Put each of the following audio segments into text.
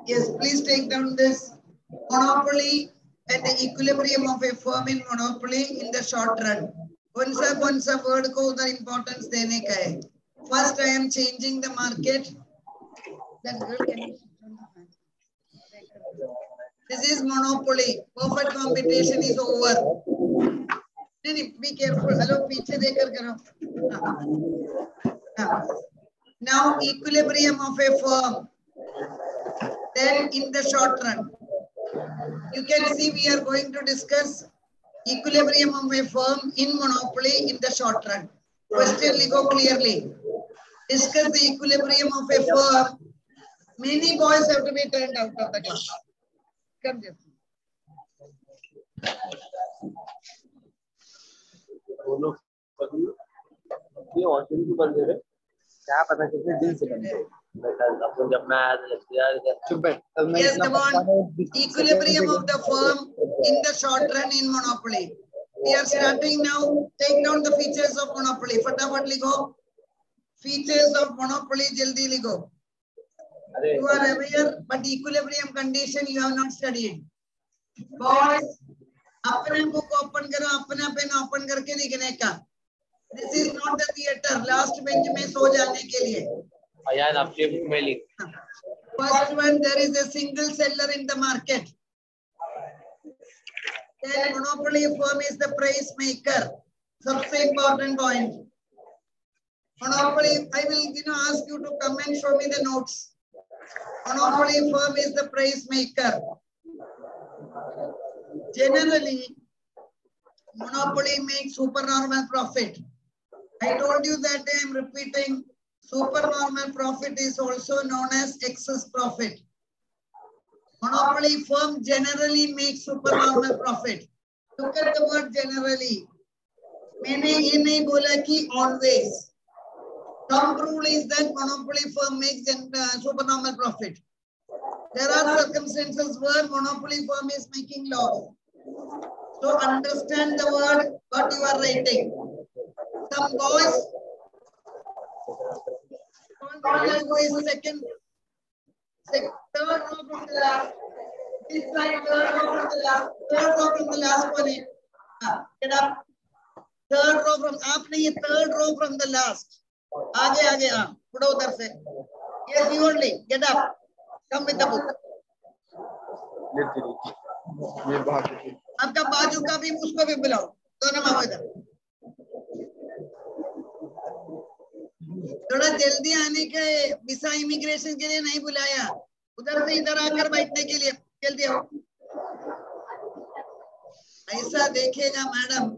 Yes, please take down this monopoly and the equilibrium of a firm in monopoly in the short run. कौन सा word को उधर importance देने का है. First, I am changing the market. That girl can you sit on the fan? This is monopoly. Perfect competition is over. Be careful. Hello, पीछे देखकर करो. Now equilibrium of a firm. Then in the short run, you can see we are going to discuss equilibrium of a firm in monopoly in the short run. Question लिखो clearly. Discuss the equilibrium of a firm. Many boys have to be turned out of the class. Come here. क्या पता कितने दिन से बंद है जब मैं Yes, come on. Equilibrium of the firm in the short run in monopoly. We are starting now. Take down the features of monopoly. फटाफट लिखो. Features of monopoly जल्दी लिखो. You are aware, but equilibrium condition you have not studied. Boys, अपना book open करो, अपना pen open करके लिखने का. This is not the theater. Last bench में सो जाने के लिए. यार आपके book में लिख. First one, there is a single seller in the market. Then monopoly firm is the price maker. सबसे important point. Monopoly, I will ask you to come and show me the notes. Monopoly firm is the price maker. Generally, monopoly makes supernormal profit. I told you that I am repeating, supernormal profit is also known as excess profit. Monopoly firm generally makes supernormal profit. Look at the word generally. मैंने ये नहीं बोला कि always. Thumb rule is that monopoly firm makes supernormal profit. There are circumstances where monopoly firm is making loss. So understand the word what you are writing. Some boys, who is second, third row from the last. This side, third row from the last. Third row from the last one. Get up. Third row from, आपने ये third row from the last. आगे उठो उधर से. Yes, you only. Get up. Come with the book. आपका बाजू का भी उसको भी बुलाओ. दोनों मामो इधर. थोड़ा जल्दी आने के वीसा इमिग्रेशन के लिए नहीं बुलाया. उधर से इधर आकर बैठने के लिए जल्दी आओ. ऐसा देखेगा madam.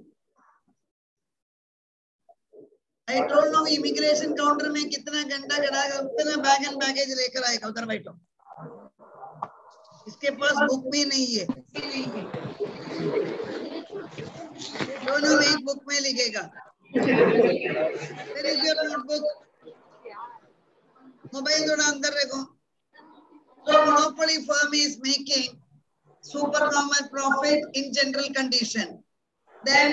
I don't know immigration counter में कितना घंटा खड़ा है, उतना बैग एंड बैगेज लेकर आएगा. उधर बैठो. इसके पास बुक भी नहीं है. दोनों में एक बुक में लिखेगा. Where is your notebook? Mobile थोड़ा अंदर रखो. So monopoly firm is making supernormal profit in general condition. Then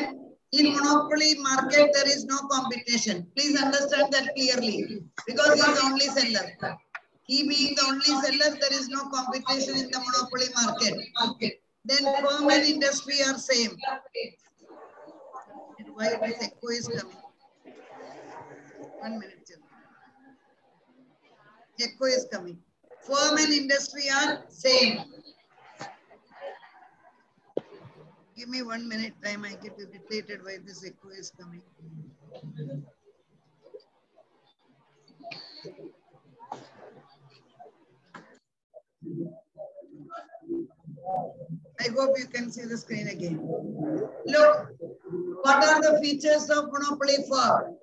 in monopoly market there is no competition. Please understand that clearly, because he is the only seller. He being the only seller, there is no competition in the monopoly market. Then firm and industry are same. Why this echo is coming? 1 minute. Echo is coming. Firm and industry are same. Give me 1 minute time. I get irritated why this echo is coming. I hope you can see the screen again. Look, what are the features of monopoly firm?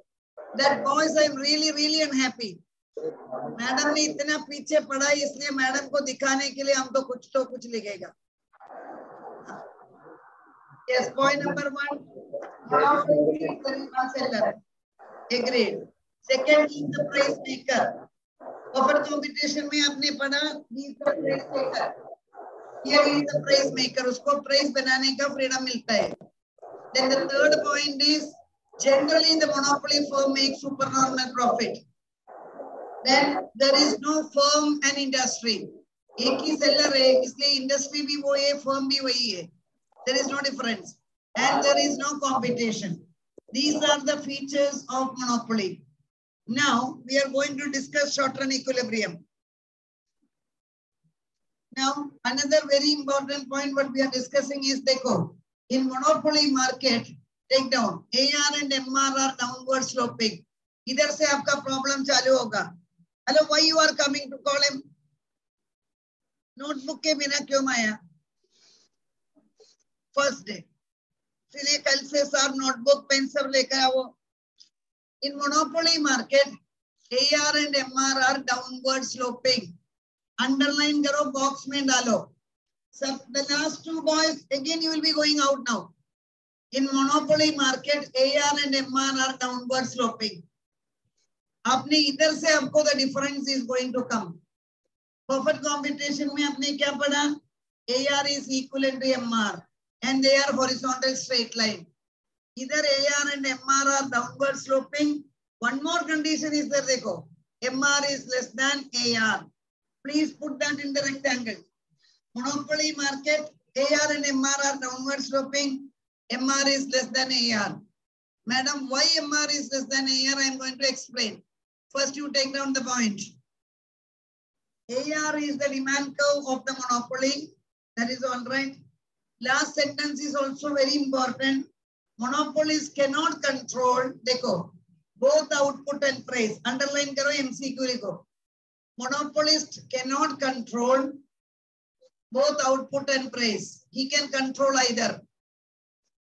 That boys, I'm really unhappy. Madam ने इतना पीछे पढ़ा इसलिए madam को दिखाने के लिए हम तो कुछ लिखेगा. Yes, point number 1. Monopoly is the seller. Agreed. Second is the price maker. Offer competition में आपने पढ़ा, he is the price maker. Here is the price maker. उसको price बनाने का freedom मिलता है. Then the third point is generally the monopoly firm makes supernormal profit. Then there is no firm and industry. एक ही seller है, इसलिए industry भी वो है, फर्म भी वही है. There is no difference and there is no competition. These are the features of monopoly. Now we are going to discuss short-run equilibrium. Now another very important point what we are discussing is देखो, in monopoly market, take down AR and MR are downward sloping. इधर से आपका problem चालू होगा. Hello, why you are coming to call him? Notebook के बिना क्यों आया? First day. इसलिए कल से सर notebook पेन सब लेकर आओ. In monopoly market, AR and MR are downward sloping. Underline करो, box में डालो. So the last two boys, again you will be going out now. In monopoly market, AR and MR are downward sloping. आपने इधर से आपको the difference is going to come. Perfect competition में आपने क्या पढ़ा? AR is equivalent to MR and they are horizontal straight line. Either AR and MR are downward sloping. One more condition is there, देखो. MR is less than AR. Please put that in the rectangle. Monopoly market, AR and MR are downward sloping. MR is less than AR. Madam, why MR is less than AR? I am going to explain. First, you take down the point. AR is the demand curve of the monopoly. That is all right. Last sentence is also very important. Monopolies cannot control, देखो, both output and price. Underline करो, MCQ लिखो. Monopolist cannot control both output and price. He can control either.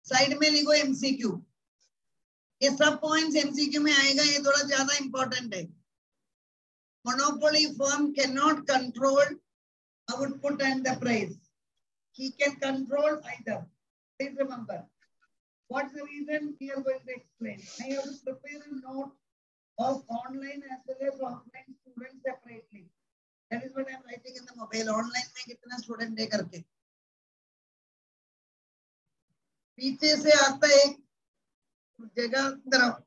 Side में लिखो MCQ. ये सब points MCQ में आएगा, ये थोड़ा ज़्यादा important है. Monopoly firm cannot control output and the price. He can control either. Please remember. What's the reason? We are going to explain. I have to prepare a note of online as well as offline students separately. That is what I am writing in the mobile. Online में कितना student दे करके. पीछे से आता है एक जगह तरफ.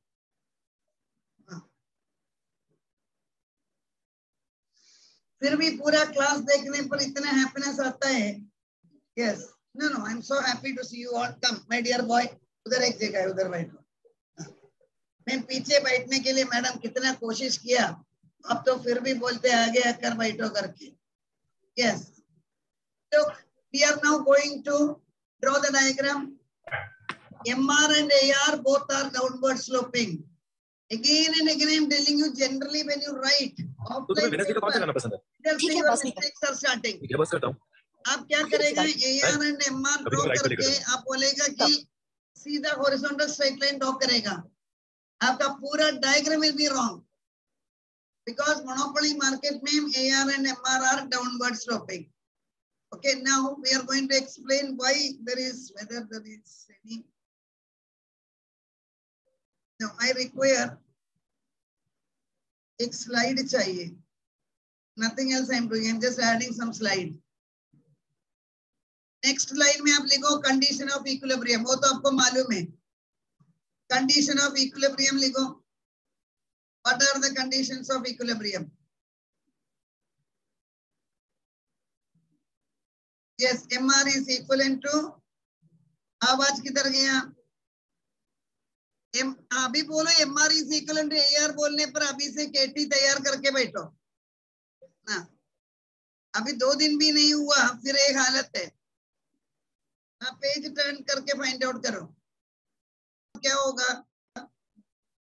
फिर भी पूरा क्लास देखने पर इतना हैप्पीनेस आता है. Yes. No, I am so happy to see you all. Come, my dear boy. उधर एक जगह है, उधर बैठो. मैं पीछे बैठने के लिए मैडम कितना कोशिश किया, अब तो फिर भी बोलते आगे आकर बैठो करके. Yes. So we are now going to draw the diagram. MR and AR both are downward sloping. Again and again I am telling you, generally when you write offline paper, your mistakes are starting. आप क्या करेगा, AR and MR draw करके आप बोलेगा कि सीधा horizontal straight line draw करेगा. आपका पूरा diagram will be wrong because monopoly market में AR and MR are downward sloping. Okay, now we are going to explain why there is, whether there is any. Now I require एक slide चाहिए. Nothing else I am doing. I am just adding some slide. Next line में आप लिखो condition of equilibrium. वो तो आपको मालूम है. Condition of equilibrium लिखो. What are the conditions of equilibrium? Yes, MR is equivalent to. आवाज किधर गया? अभी बोलो MR is equivalent to AR बोलने पर अभी से KT तैयार करके बैठो ना. अभी 2 दिन भी नहीं हुआ फिर एक हालत है. आप पेज टर्न करके फाइंड आउट करो क्या होगा.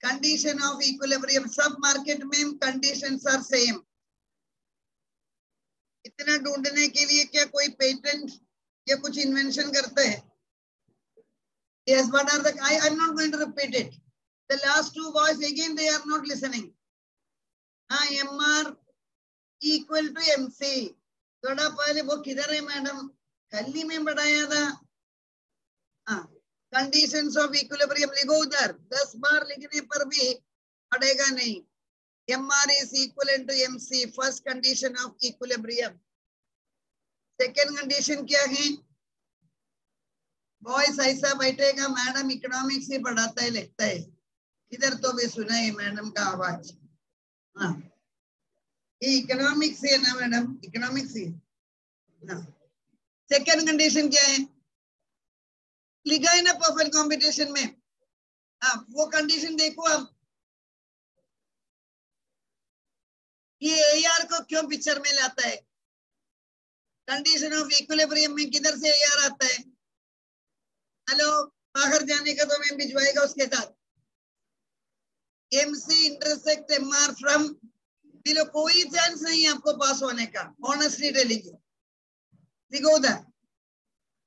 Condition of equilibrium. सब मार्केट में कंडीशंस आर सेम. इतना ढूंढने के लिए क्या कोई पेटेंट या कुछ इन्वेंशन करते हैं? Yes, what are the, I am not going to repeat it. The last two boys again they are not listening. MR equal to MC. थोड़ा पहले वो किधर है मैडम? कल में बढ़ाया था. कंडीशंस ऑफ इक्विलिब्रियम लिखो उधर. 10 बार लिखने पर भी पड़ेगा नहीं. MR is equivalent to MC. First condition of equilibrium. Second condition क्या है? बॉयस ऐसा बैठेगा, मैडम इकोनॉमिक्स ही पढ़ाता है लगता है. इधर तो भी सुना है मैडम का आवाज. इकोनॉमिक्स है ना मैडम, इकोनॉमिक्स ही ना। सेकेंड कंडीशन क्या है, लिखा है ना परफेक्ट कंपटीशन में। वो कंडीशन देखो आप, ये एआर को क्यों पिक्चर में लाता है? कंडीशन ऑफ इक्विलिब्रियम में किधर से एआर आता है? हेलो, बाहर जाने का तो मैं भिजवाएगा उसके साथ। MC intersect MR from below, कोई चांस नहीं आपको पास होने का, ऑनेस्टली टेलिंग यू। लिखो that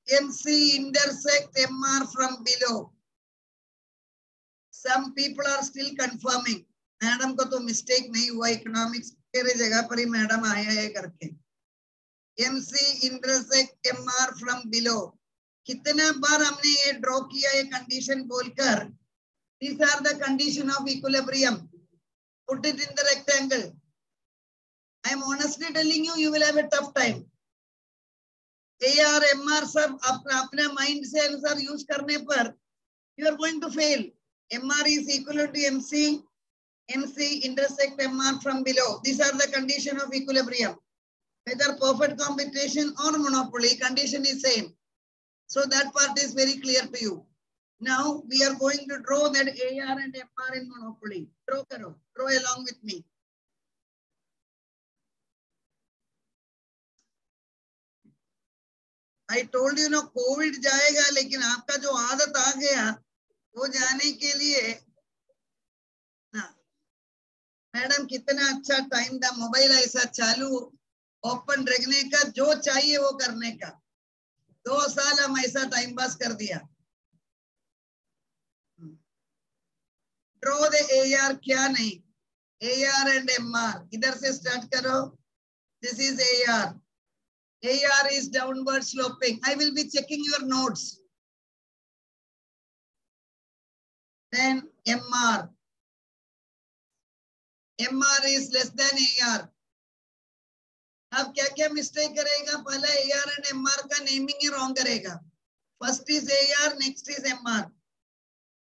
MC intersect MR from below. Some people are still confirming. Madam को तो मिस्टेक नहीं हुआ, इकोनॉमिक्स तेरे जगह पर ही मैडम आया है करके। MC intersect MR from below. कितना बार हमने ये ड्रॉ किया ये कंडीशन बोलकर, these are the condition of equilibrium. Put it in the rectangle. I am honestly telling you, you will have a tough time. AR, MR सब अपना mind से अनुसार यूज करने पर you are going to fail. MR is equal to MC. MC intersect MR from below. These are the condition of equilibrium. Whether perfect competition or monopoly, condition is same. So that part is very clear to you. Now we are going to draw that AR and MR in monopoly. Draw karo. Draw along with me. I told you no, Covid जाएगा, लेकिन आपका जो आदत आ गया वो जाने के लिए ना। मैडम कितना अच्छा टाइम था, मोबाइल ऐसा चालू ओपन रखने का, जो चाहिए वो करने का। 2 साल हम ऐसा टाइम पास कर दिया। ड्रॉ द AR, क्या नहीं, AR एंड MR। इधर से स्टार्ट करो। This is AR. AR is downward sloping. I will be checking your notes. Then MR. MR is less than AR. अब क्या क्या मिस्टेक करेगा? पहले AR and MR का नेमिंग ही रॉन्ग करेगा। First is AR, next is MR.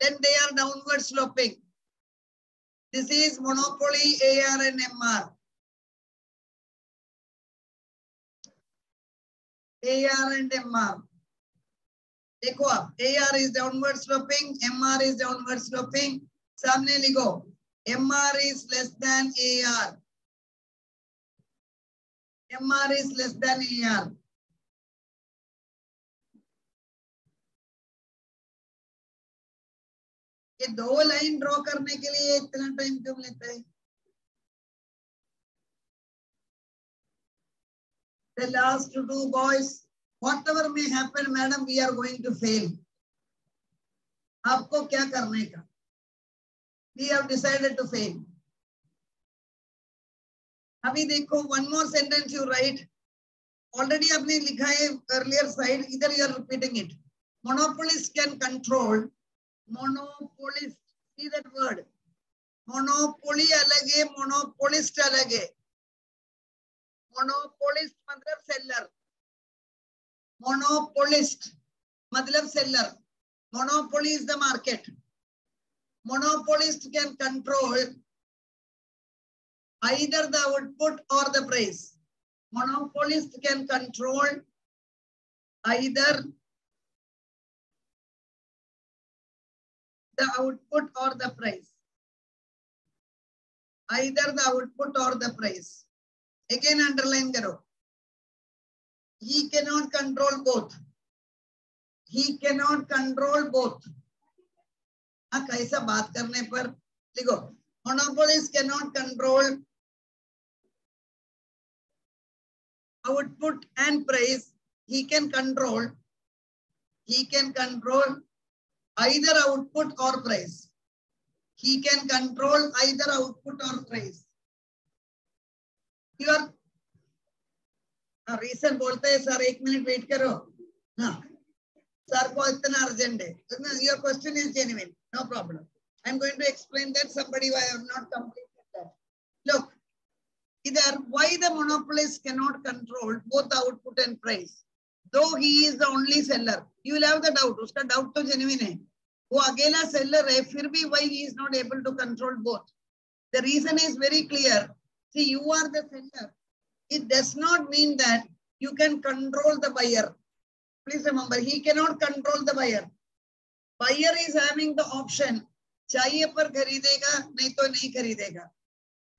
Then they are downward sloping. This is monopoly AR and MR. AR and MR. देखो आप, AR is downward sloping, MR is downward sloping. सामने लिखो, MR is less than AR. MR is less than AR. ये 2 line draw करने के लिए इतना time क्यों लेता है? The last 2 boys, whatever may happen, madam, we are going to fail. आपको क्या करने का? We have decided to fail. अभी देखो, one more sentence you write. Already आपने लिखा है earlier side, इधर you are repeating it. Monopolist can control. Monopolist, see that word. Monopoly अलग है, monopolist अलग है. Monopolist मतलब seller. Monopolist मतलब seller. Monopoly is the market. Monopolist can control either the output or the price. Monopolist can control either the output or the price. Either the output or the price. Again underline karo. He cannot control both. He cannot control both. कैसा बात करने पर लिखो, monopolist cannot control output and price. He can control either output or price. He can control either output or price. You are reason बोलते हैं sir, 1 minute wait करो। हाँ, sir को इतना अर्जेंट है। Your question is genuine, no problem. I'm going to explain that. Somebody why I have not completed that. Look, either why the monopolist cannot control both output and price, though he is the only seller. You will have the doubt. उसका doubt तो genuine है। वो अकेला seller है, फिर भी why he is not able to control both? The reason is very clear. See, you are the seller. It does not mean that you can control the buyer. Please remember, he cannot control the buyer. Buyer is having the option. Chahiye par kharidega, nahi to nahi kharidega.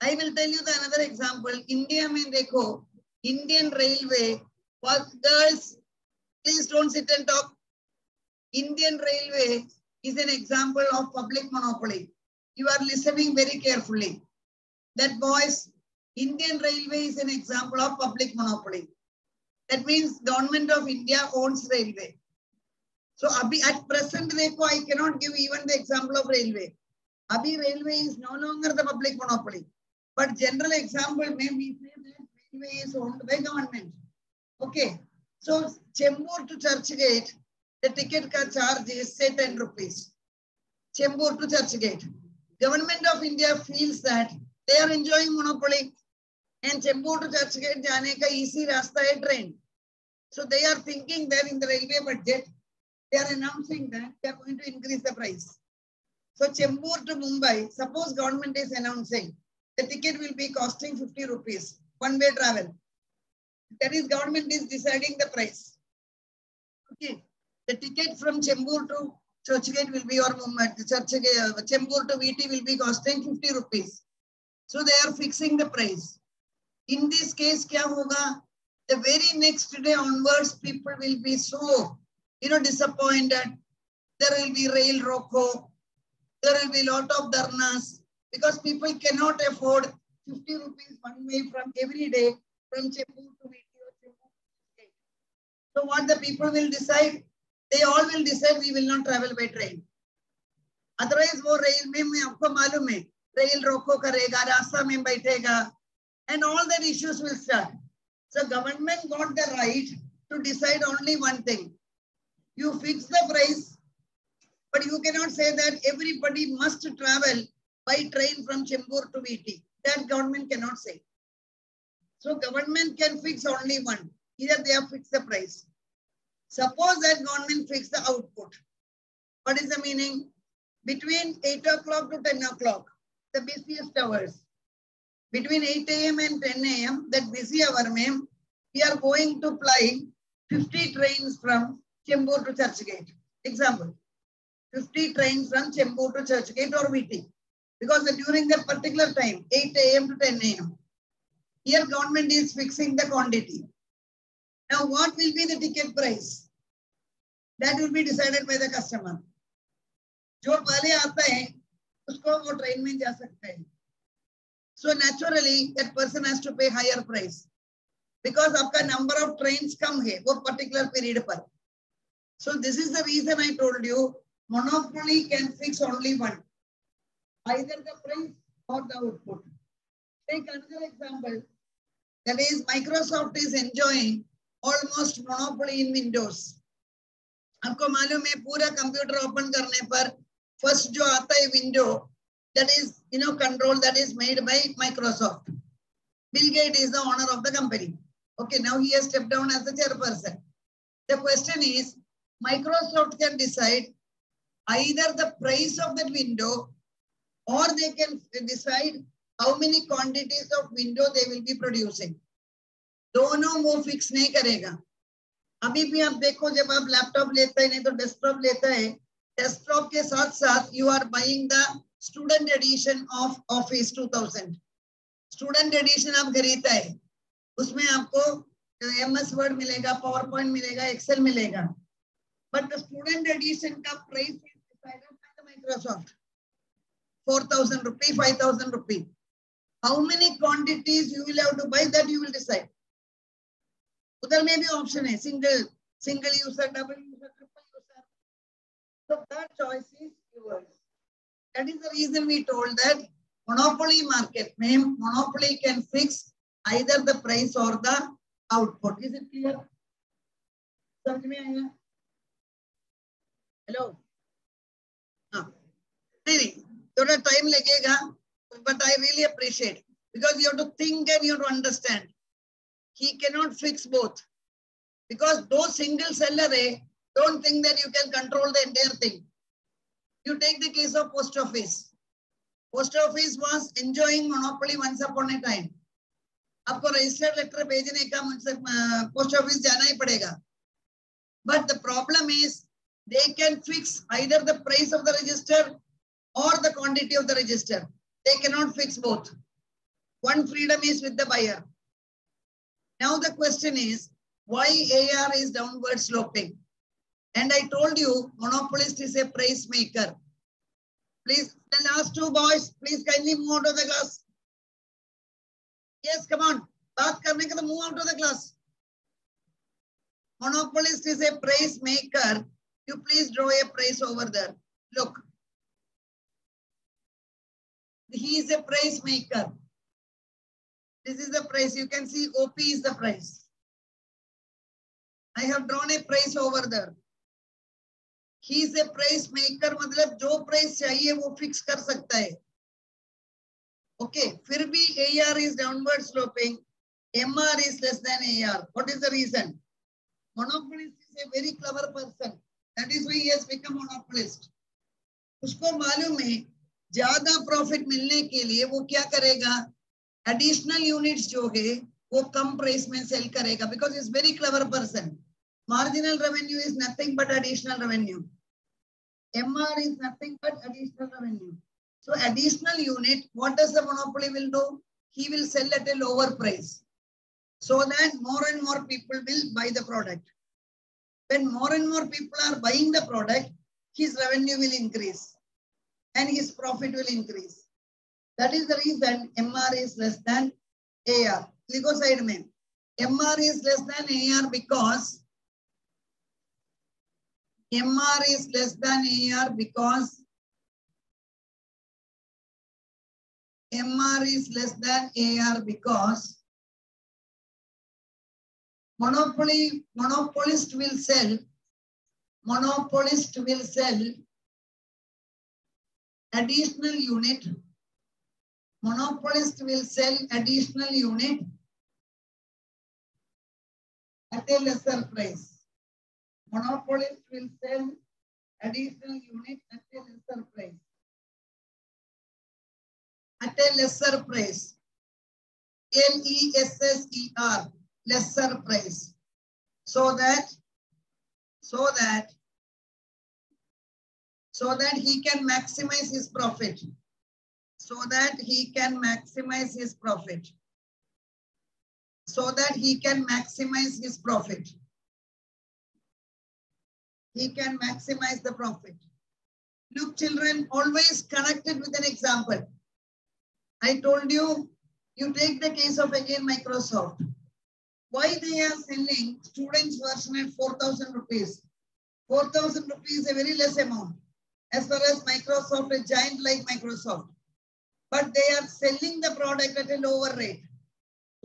I will tell you the another example. India mein dekho, Indian Railway, girls, please don't sit and talk. Indian Railway is an example of public monopoly. You are listening very carefully. That boys, Indian Railway is an example of public monopoly. That means government of India owns railway. So at present, I cannot give even the example of railway. Abhi railway is no longer the public monopoly. But general example, may we say that railway is owned by government. Okay. So Chembur to Churchgate, the ticket ka charge is say 10 rupees. Chembur to Churchgate. Government of India feels that they are enjoying monopoly. And Chembur to Churchgate jaane ka easy rasta hai train. So they are thinking that in the railway budget, they are announcing that they are going to increase the price. So Chembur to Mumbai, suppose government is announcing the ticket will be costing 50 rupees, one-way travel. That is, government is deciding the price. Okay. The ticket from Chembur to Churchgate will be, or Chembur to VT will be costing 50 rupees. So they are fixing the price. In this case, kya hoga? The very next day onwards, people will be so, disappointed. There will be rail roko. There will be a lot of dharnas because people cannot afford 50 rupees one way from every day from Chembur to VT or Chembur to Churchgate. So what the people will decide? They all will decide we will not travel by train. Otherwise, wo rail mein aapko malum hai, rail roko karega, rasta mein baithega, and all that issues will start. So government got the right to decide only one thing. You fix the price, but you cannot say that everybody must travel by train from Chembur to VT. That government cannot say. So government can fix only one. Either they have fixed the price. Suppose that government fixed the output. What is the meaning? Between 8 o'clock to 10 o'clock, the busiest hours. Between 8 a.m. and 10 a.m., that busy hour, we are going to ply 50 trains from Chembur to Churchgate. Example, 50 trains from Chembur to Churchgate or VT. Because during that particular time, 8 a.m. to 10 a.m., here government is fixing the quantity. Now, what will be the ticket price? That will be decided by the customer. जो पहले आता है, उसको वो train में जा सकता है. So naturally, that person has to pay higher price because आपका number of trains कम है वो particular period पर. So this is the reason I told you, monopoly can fix only one, either the price or the output. Take another example. That is, Microsoft is enjoying almost monopoly in Windows. आपको मालूम है पूरा computer open करने पर first जो आता है window, that is, control that is made by Microsoft. Bill Gates is the owner of the company. Okay, now he has stepped down as the chairperson. The question is, Microsoft can decide either the price of that window or they can decide how many quantities of window they will be producing. दोनों वो fix नहीं करेगा. अभी भी आप देखो जब आप laptop लेते हैं नहीं तो desktop लेता है, desktop के साथ साथ you are buying the student edition of Office 2000. Student edition आप खरीदता है, उसमें आपको MS Word मिलेगा, PowerPoint मिलेगा, Excel मिलेगा. But the student edition का price is decided by the Microsoft. 4,000 rupees, 5,000 rupees. How many quantities you will have to buy, that you will decide. उधर में भी option है, single user, double user, triple user. So that choice is yours. That is the reason we told that monopoly market, monopoly can fix either the price or the output. Is it clear? समझ में आया? Hello? नहीं, थोड़ा time लगेगा, but I really appreciate because you have to think and you have to understand. He cannot fix both because those single seller, don't think that you can control the entire thing. You take the case of post office. Post office was enjoying monopoly once upon a time. आपको registered letter भेजने का मुझसे post office जाना ही पड़ेगा. But the problem is they can fix either the price of the register or the quantity of the register. They cannot fix both. One freedom is with the buyer. Now the question is, why AR is downward sloping? And I told you, monopolist is a price maker. Please, the last two boys, please kindly move out of the class. Yes, come on. Baat karne ka to move out of the class. Monopolist is a price maker. You please draw a price over there. Look. He is a price maker. This is the price. You can see OP is the price. I have drawn a price over there. He is a price maker. मतलब जो price चाहिए वो fix कर सकता है. Okay. फिर भी AR is downward sloping. MR is less than AR. What is the reason? Monopolist is a very clever person. That is why he has become monopolist. उसको मालूम है ज्यादा profit मिलने के लिए वो क्या करेगा? Additional units जो है वो कम price में sell करेगा because he is very clever person. Marginal revenue is nothing but additional revenue. MR is nothing but additional revenue. So additional unit, what does the monopoly will do? He will sell at a lower price so that more and more people will buy the product. When more and more people are buying the product, his revenue will increase and his profit will increase. That is the reason MR is less than AR. Ligo side mein. MR is less than AR because MR is less than AR because MR is less than AR because monopolist will sell additional unit. Monopolist will sell additional unit at a lesser price. Monopolist will sell additional unit at a lesser price. At a lesser price. LESSER, lesser price. So that he can maximize his profit. So that he can maximize his profit. So that he can maximize his profit. He can maximize the profit. Look, children, always connect it with an example. I told you, you take the case of again Microsoft. Why they are selling students version at 4,000 rupees? 4,000 rupees is a very less amount. As far as Microsoft, a giant like Microsoft. But they are selling the product at a lower rate.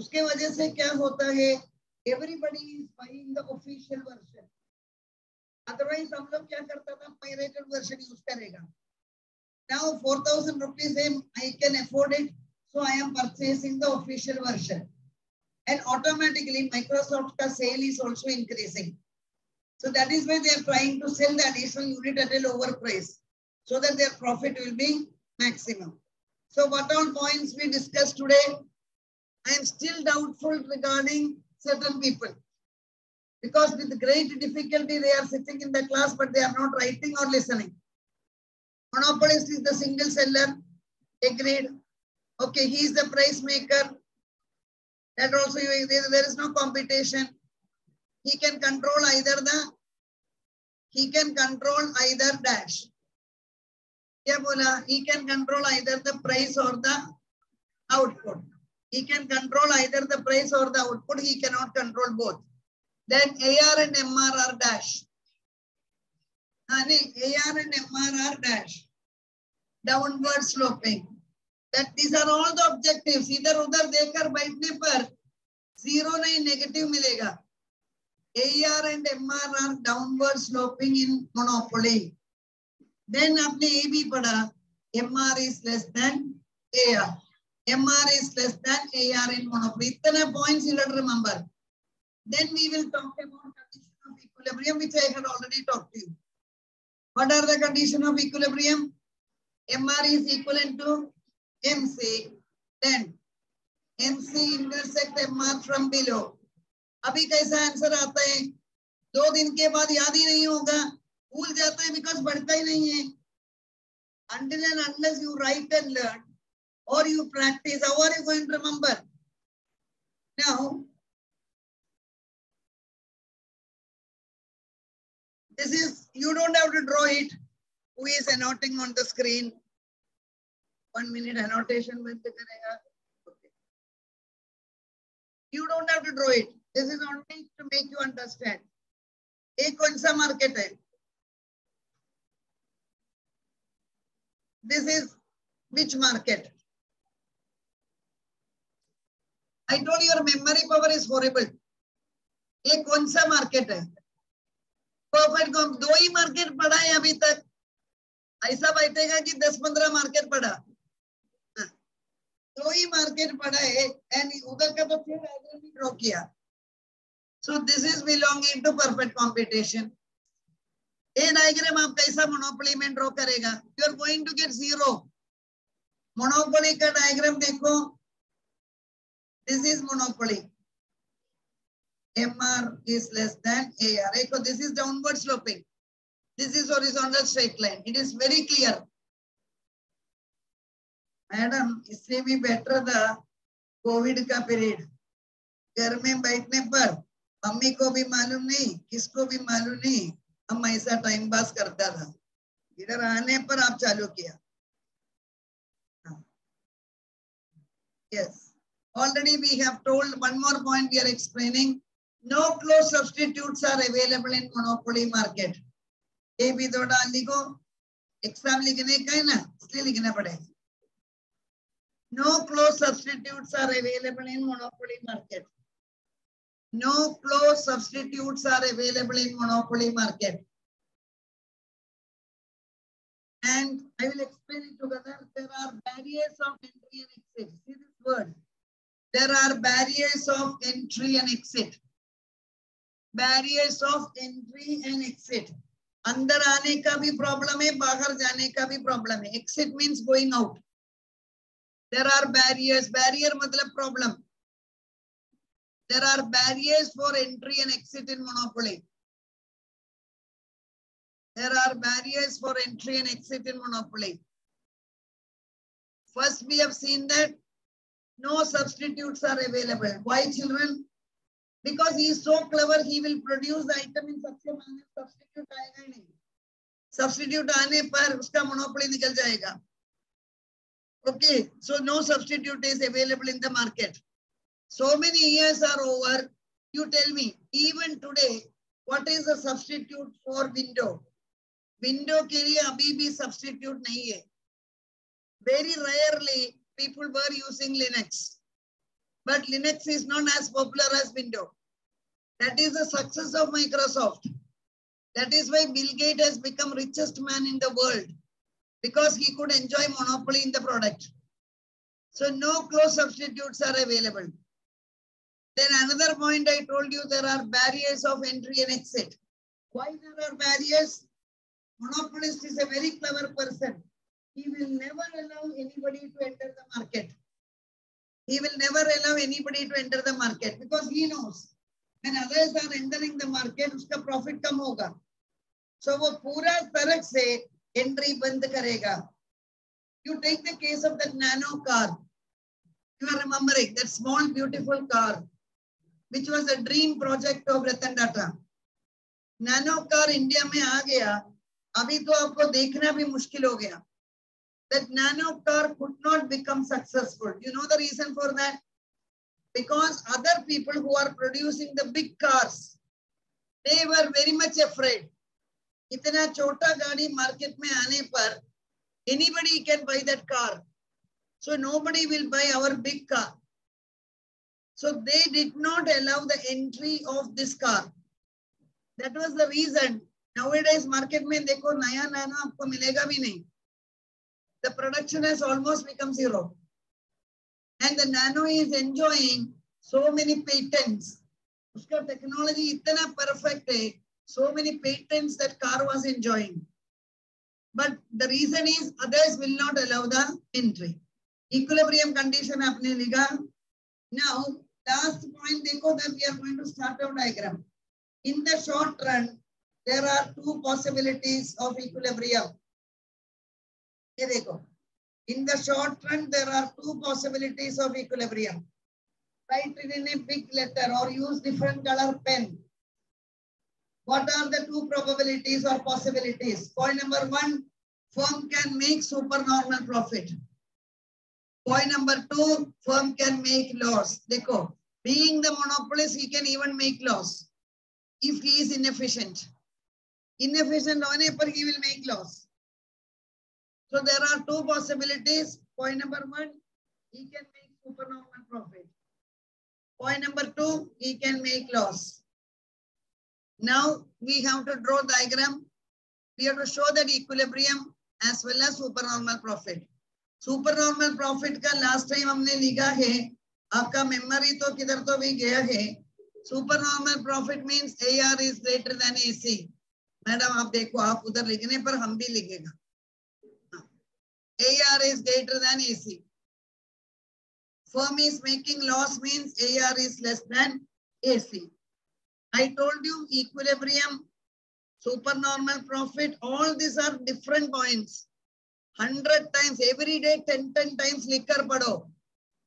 उसके वजह से क्या होता है? Everybody is buying the official version. Otherwise, हम लोग क्या करता था? Pirated version use करेगा. Now 4,000 rupees, I can afford it, so I am purchasing the official version. And automatically, Microsoft ka sale is also increasing. So that is why they are trying to sell the additional unit at a lower price, so that their profit will be maximum. So what all points we discussed today? I am still doubtful regarding certain people. Because with great difficulty, they are sitting in the class, but they are not writing or listening. Monopolist is the single seller. Agreed. Okay, he is the price maker. That also, there is no competition. He can control either dash. क्या बोला? He can control either the price or the output. He can control either the price or the output. He cannot control both. Then AR and MR are dash. AR and MR are dash. Downward sloping. That these are all the objectives. इधर उधर देखकर बैठने पर zero नहीं negative मिलेगा. AR and MR are downward sloping in monopoly. Then आपने A भी पढ़ा. MR is less than AR. MR is less than AR in monopoly. इतने points you will remember. Then we will talk about condition of equilibrium, which I had already talked to you. What are the condition of equilibrium? MR is equivalent to MC. Then MC intersect MR from below. अभी कैसा answer आता है? 2 दिन के बाद याद ही नहीं होगा, भूल जाता है बिकॉज बढ़ता ही नहीं है. Until and unless you write and learn or you practice, how are you going to remember? Now, this is, you don't have to draw it. Who is annotating on the screen? 1 minute annotation. Okay. You don't have to draw it. This is only to make you understand. एक कौन सा market है? This is which market? I told you your memory power is horrible. ये कौन सा market है? Perfect com 2 ही market पढ़ा है अभी तक. ऐसा बैठेगा कि 10-15 market पढ़ा. 2 ही market पढ़ा है and उधर का तो फिर diagram भी draw किया. So this is belonging to perfect competition. ये diagram आप कैसा monopoly में draw करेगा? You are going to get 0. Monopoly का diagram देखो. This is monopoly. MR is less than AR. So this is downward sloping. This is horizontal straight line. It is very clear. Madam, इससे भी better था COVID का period. घर में बैठने पर मम्मी को भी मालूम नहीं, किसको भी मालूम नहीं, हम ऐसा टाइम पास करता था. इधर आने पर आप चालू किया. Yes. Already we have told one more point we are explaining. No close substitutes are available in monopoly market. ये भी तो डाल लिखो. एग्जाम लिखने का है ना, इसलिए लिखना पड़ेगा. No close substitutes are available in monopoly market. No close substitutes are available in monopoly market. And I will explain it together. There are barriers of entry and exit. See this word. There are barriers of entry and exit. Barriers of entry and exit. अंदर आने का भी problem है, बाहर जाने का भी problem है. Exit means going out. There are barriers. Barrier मतलब problem. There are barriers for entry and exit in monopoly. There are barriers for entry and exit in monopoly. First, we have seen that no substitutes are available. Why, children? Because he is so clever, he will produce the item in such a manner, substitute आएगा ही नहीं. Substitute आने पर उसका monopoly निकल जाएगा. Okay, so no substitute is available in the market. So many years are over. You tell me, even today, what is the substitute for window? Window के लिए अभी भी substitute नहीं है. Very rarely people were using Linux. But Linux is not as popular as Windows. That is the success of Microsoft. That is why Bill Gates has become richest man in the world, because he could enjoy monopoly in the product. So no close substitutes are available. Then another point I told you, there are barriers of entry and exit. Why there are barriers? Monopolist is a very clever person. He will never allow anybody to enter the market. He will never allow anybody to enter the market because he knows when others are entering the market, उसका profit कम होगा. So वो पूरा तरह से entry बंद करेगा. You take the case of that nano car. You are remembering that small beautiful car, which was a dream project of Ratan Tata. Nano car India में आ गया. अभी तो आपको देखना भी मुश्किल हो गया. That nano car could not become successful. You know the reason for that? Because other people who are producing the big cars, they were very much afraid. इतना छोटा गाड़ी market में आने पर anybody can buy that car. So nobody will buy our big car. So they did not allow the entry of this car. That was the reason. Nowadays market में देखो नया नया आपको मिलेगा भी नहीं. The production has almost become zero. And the nano is enjoying so many patents. Uska technology itna perfect hai, so many patents that car was enjoying. But the reason is others will not allow the entry. Equilibrium condition आपने लिखा. Now, last point देखो that we are going to start our diagram. In the short run, there are two possibilities of equilibrium. ये देखो. In the short run, there are two possibilities of equilibrium. Write it in a big letter or use different color pen. What are the two probabilities or possibilities? Point number one, firm can make supernormal profit. Point number two, firm can make loss. देखो, being the monopolist, he can even make loss if he is inefficient. Inefficient होने पर he will make loss. So there are two possibilities. Point number one, he can make supernormal profit. Point number two, he can make loss. Now we have to draw diagram. We have to show that equilibrium as well as supernormal profit. Supernormal profit का last time हमने लिखा है. आपका memory तो किधर तो भी गया है. Supernormal profit means AR is greater than AC. Madam आप देखो, आप उधर लिखने पर हम भी लिखेगा. AR is greater than AC. Firm is making loss means AR is less than AC. I told you equilibrium, supernormal profit, all these are different points. 100 times, every day 10 times लिखकर पढ़ो.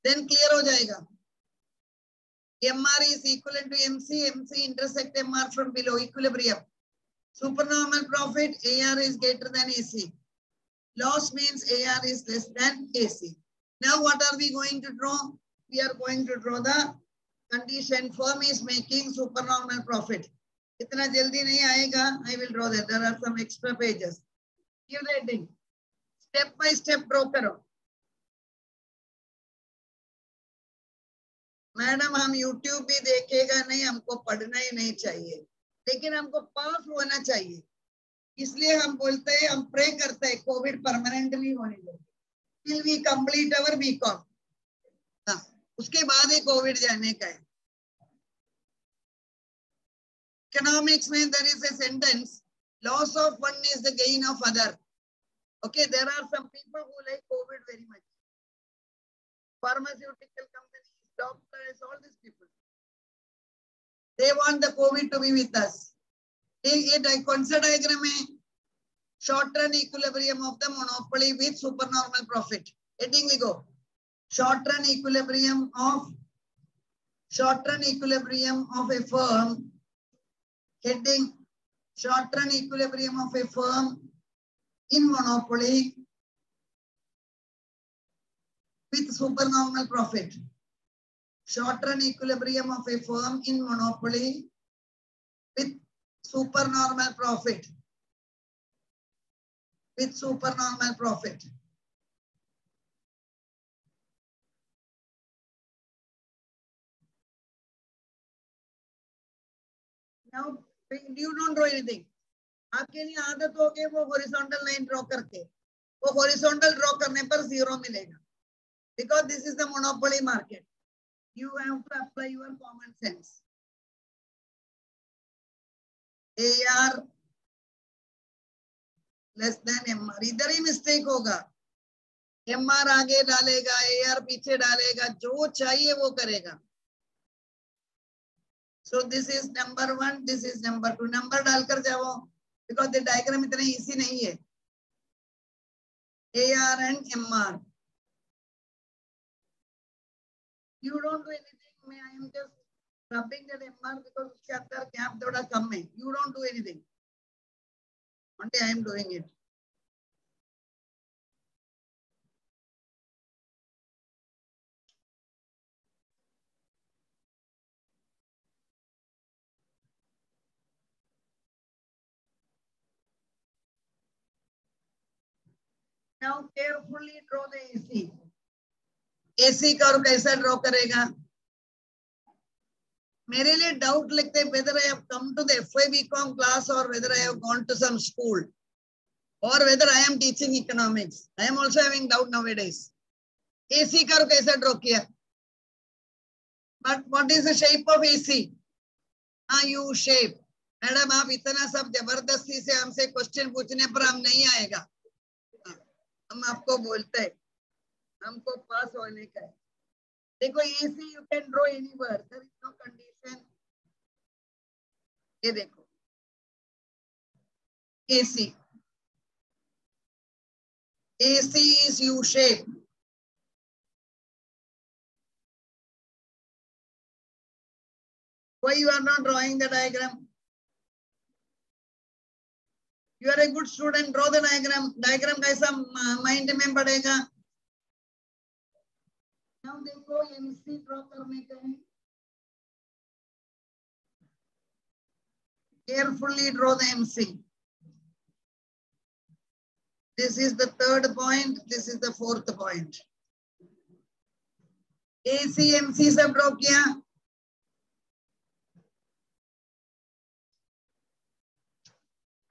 Then clear हो जाएगा. MR is equivalent to MC, MC intersect MR from below, equilibrium. Supernormal profit, AR is greater than AC. Loss means AR is less than AC. Now what are we going to draw? We are going to draw the condition firm is making supernormal profit. इतना जल्दी नहीं आएगा. I will draw that. There are some extra pages. Give the heading. Step by step draw करो. Madam हम YouTube भी देखेगा नहीं, हमको पढ़ना ही नहीं चाहिए, लेकिन हमको पास होना चाहिए. इसलिए हम बोलते हैं, हम प्रे करते हैं कोविड परमानेंटली होने दो till we complete our BCom. उसके बाद ही कोविड जाने का है. Economics में there is a sentence, loss of one is the gain of other. Okay, there are some people who like COVID very much. Pharmaceutical companies, doctors, all these people. They want the COVID to be with us. ये concept diagram में short run equilibrium of the monopoly with supernormal profit. Heading we go. Short run equilibrium of a firm. Heading short run equilibrium of a firm in monopoly with supernormal profit. Short run equilibrium of a firm in monopoly with supernormal profit. With supernormal profit. Now you don't draw anything. आपके लिए आदत हो गई वो horizontal line draw करके. वो horizontal draw करने पर zero मिलेगा. Because this is the monopoly market. You have to apply your common sense. AR less than MR. इधर ही mistake होगा. MR आगे डालेगा, AR पीछे डालेगा, जो चाहिए वो करेगा. So this is number one, this is number two. Number डालकर जाओ, because the diagram इतना easy नहीं है. AR and MR. You don't do anything. I am just rubbing that MR because उसके अंदर gap थोड़ा कम है. You don't do anything. Only I am doing it. Now carefully draw the AC. AC curve कैसा draw करेगा? मेरे लिए doubt लगते हैं whether I have come to the FY BCom class or whether I have gone to some school or whether I am teaching economics. I am also having doubt nowadays. AC curve कैसा draw किया? But what is the shape of AC? U shape. Madam आप इतना सब जबरदस्ती से हमसे question पूछने पर हम नहीं आएगा. हम आपको बोलते हैं हमको पास होने का है. देखो AC you can draw anywhere, there is no condition. ये देखो AC is U shape. Why you are not drawing the diagram? You are a good student, draw the diagram. Diagram कैसा mind में पड़ेगा? Now देखो MC draw करने का है. Carefully draw the MC. This is the third point. This is the fourth point. AC MC सब draw किया.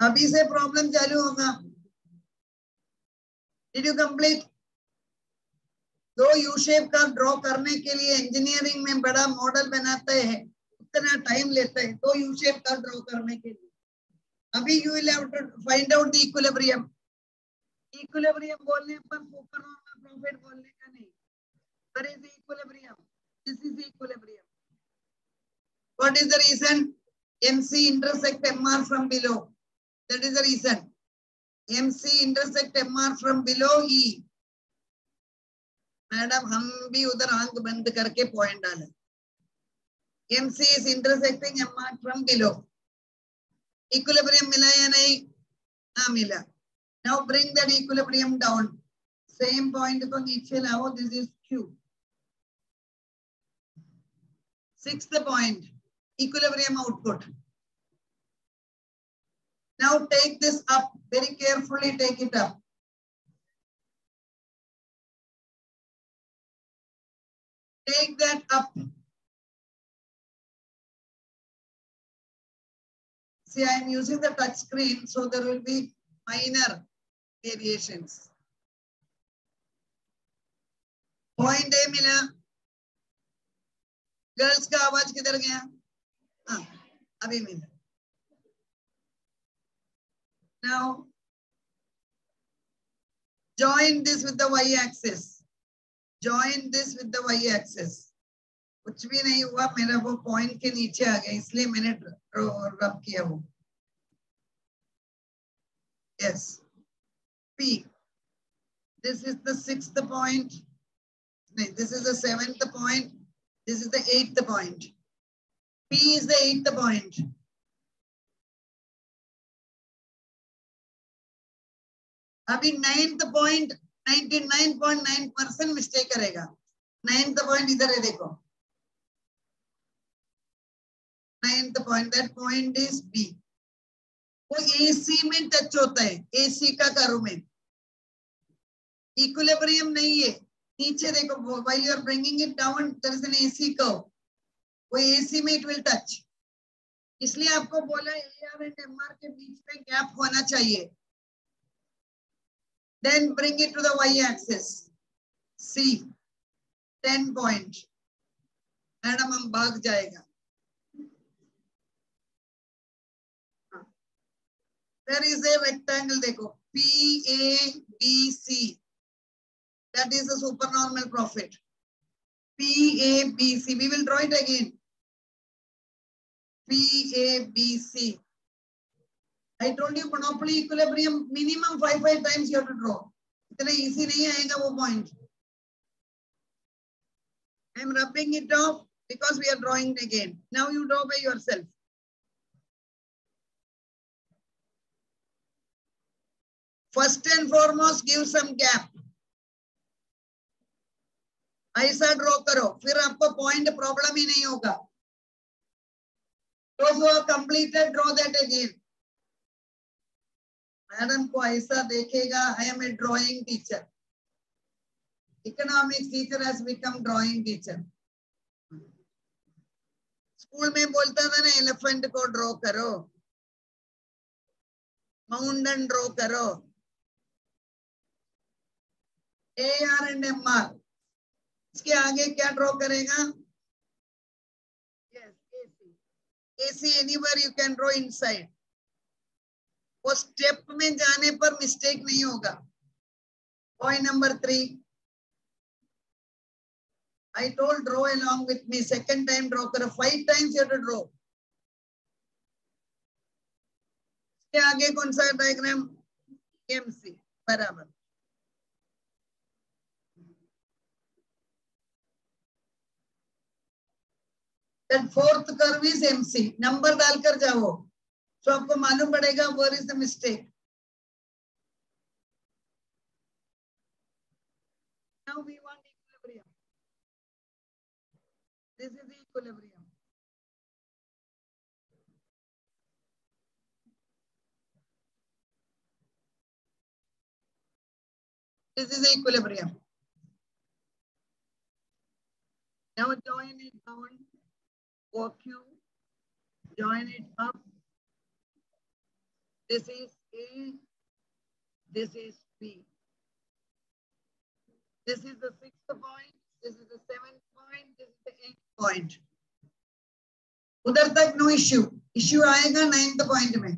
अभी से प्रॉब्लम चालू होगा. Did you complete? दो यू शेप का ड्रॉ करने के लिए इंजीनियरिंग में बड़ा मॉडल बनाते हैं, उतना टाइम लेता है दो यू शेप का ड्रॉ करने के लिए. अभी you will have to find out the equilibrium. Equilibrium बोलने पर सुपर नॉर्मल प्रॉफिट बोलने का नहीं. What is the equilibrium? This is the equilibrium. What is the reason? MC intersect MR from below. That is the reason. MC intersect MR from below E. Madam हम भी उधर आंख बंद करके point डालें. MC is intersecting MR from below. Equilibrium मिला या नहीं? हाँ मिला. Now bring that equilibrium down. Same point को नीचे लाओ. This is Q. Sixth point, equilibrium output. Now take this up. Very carefully take it up. Take that up. See, I am using the touch screen, so there will be minor variations. Point A मिला. Girls का आवाज किधर गया? हाँ, अभी मिला. Now join this with the y-axis. Join this with the y-axis. कुछ भी नहीं हुआ, मेरा वो पॉइंट के नीचे आ गया, इसलिए मैंने रब किया वो. Yes. P. This is the sixth point. No, this is the seventh point. This is the eighth point. P is the eighth point. अभी ninth point 99.9% मिस्टेक करेगा. Ninth point इधर है देखो. Ninth point, that point is B. वो AC में touch होता है, AC का कर्व में. इक्विलिब्रियम नहीं है. नीचे देखो, while you are bringing it down, there is an AC curve. वो AC में it will touch. इसलिए आपको बोला AR and MR के बीच में गैप होना चाहिए. Then bring it to the y-axis. C. 10 point. Madam हम भाग जाएगा. There is a rectangle देखो. PABC. That is the supernormal profit. PABC. We will draw it again. PABC. I told you monopoly equilibrium minimum 5 times you have to draw. इतना easy नहीं आएगा वो point. I am rubbing it off because we are drawing again. Now you draw by yourself. First and foremost, give some gap. ऐसा draw करो, फिर आपको point problem ही नहीं होगा. Those who have completed, draw that again. Madam को ऐसा देखेगा, I am a drawing teacher. Economics teacher has become drawing teacher. School में बोलता था ना, एलिफेंट को ड्रॉ करो, माउंटेन ड्रॉ करो. AR and MR. इसके आगे क्या ड्रॉ करेगा? Yes, AC. AC anywhere you can draw inside. वो स्टेप में जाने पर मिस्टेक नहीं होगा. Point number 3. I told draw along with me. Second time draw करो. 5 times you have to draw. इसके आगे कौन सा डायग्राम? MC बराबर. That fourth curve is MC. Number डालकर जाओ. So आपको मालूम पड़ेगा where is the mistake. Now we want equilibrium. This is the equilibrium. This is the equilibrium. Now join it down. OQ. Join it up. This is A. This is B. This is the 6th point. This is the 7th point. This is the 8th point. उधर तक no issue. Issue आएगा 9th point में.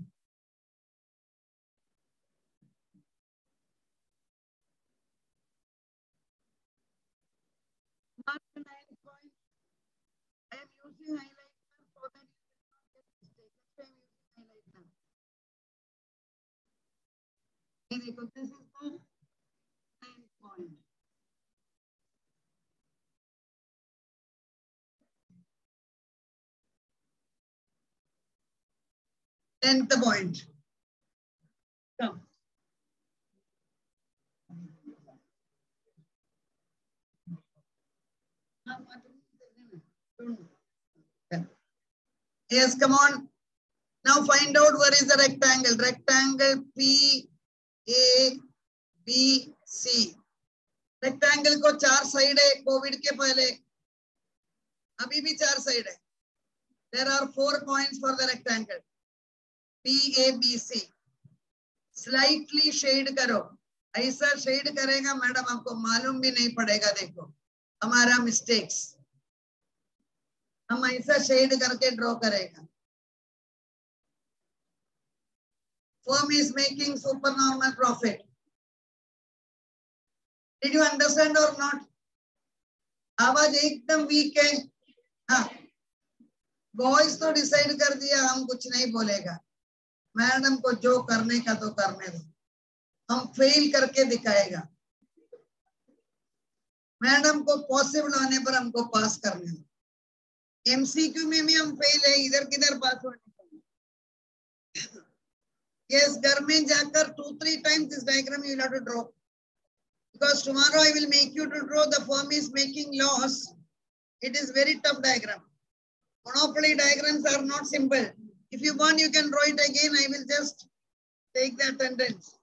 Mark the 9th point. I am using highlighter so that you will not get mistake. That's why I am using highlighter. This is the 9th point. Tenth point. Come. Yes, come on. Now find out where is the rectangle. Rectangle P, A, B, C. Rectangle को 4 side है Covid के पहले. अभी भी 4 side है. There are 4 points for the rectangle. P, A, B, C. Slightly shade करो. ऐसा shade करेगा मैडम आपको मालूम भी नहीं पड़ेगा. देखो हमारा mistakes. हम ऐसा shade करके draw करेगा. Firm is making supernormal profit. Did you understand or not? आवाज एकदम weak है. हाँ. Boys तो decide कर दिया हम कुछ नहीं बोलेगा. मैडम को जो करने का तो करने दो. हम फेल करके दिखाएगा. मैडम को पॉसिबल होने पर हमको पास करने दो. MCQ में भी हम फेल है. इधर किधर पास होने का. Yes, घर में जाकर 2-3 times this diagram you will have to draw. Because tomorrow I will make you to draw. The firm is making loss. It is very tough diagram. Monopoly diagrams are not simple. If you want, you can draw it again. I will just take the attendance.